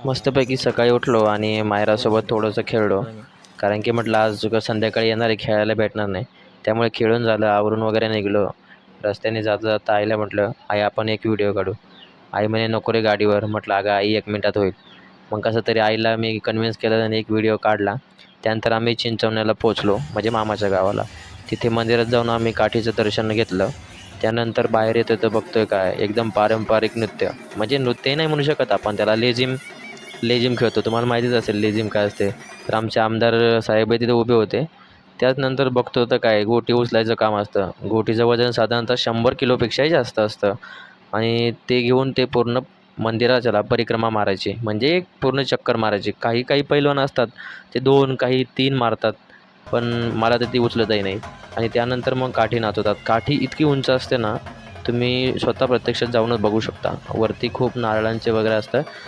मस्तपैकी सकाळी उठलो आणि मायरासोबत थोडंसं खेळलो. कारण की म्हटलं आज संध्याकाळी येणार आहे, खेळायला भेटणार नाही. त्यामुळे खेळून झालं, आवरून वगैरे निघालो. रस्त्याने जाता जाता आईला म्हटलं, "आई आपण एक व्हिडिओ काढू." आई म्हणे, "नको रे गाडीवर." म्हटलं, "अगं आई 1 मिनिटात होईल." मग कसं तरी आईला मी कन्व्हिन्स केलं आणि एक व्हिडिओ काढला. त्यानंतर आम्ही चिंचवण्याला पोहोचलो, म्हणजे मामाच्या गावाला. तिथे मंदिरात जाऊन आम्ही काठीचं दर्शन घेतलं. त्यानंतर बाहेर येतोय तर बघतोय काय एकदम पारंपरिक नृत्य, म्हणजे नृत्यही नाही म्हणू शकत आपण त्याला, लेझिम लेझिम खेळतो. तुम्हाला माहितीच असेल लेझिम काय असते. तर आमचे आमदार साहेबही तिथे उभे होते. त्यानंतर बघतो तर काय गोटी उचलायचं काम असतं. गोटीचं वजन साधारणतः 100 किलोपेक्षाही जास्त असतं आणि ते घेऊन ते पूर्ण मंदिराच्याला परिक्रमा मारायची, म्हणजे एक पूर्ण चक्कर मारायची. काही काही पैलवान असतात ते 2 काही 3 मारतात, पण मला तर ती उचलतही नाही. आणि त्यानंतर मग काठी नाचवतात. काठी इतकी उंच असते ना, तुम्ही स्वतः प्रत्यक्षात जाऊनच बघू शकता. वरती खूप नारळांचे वगैरे असतं.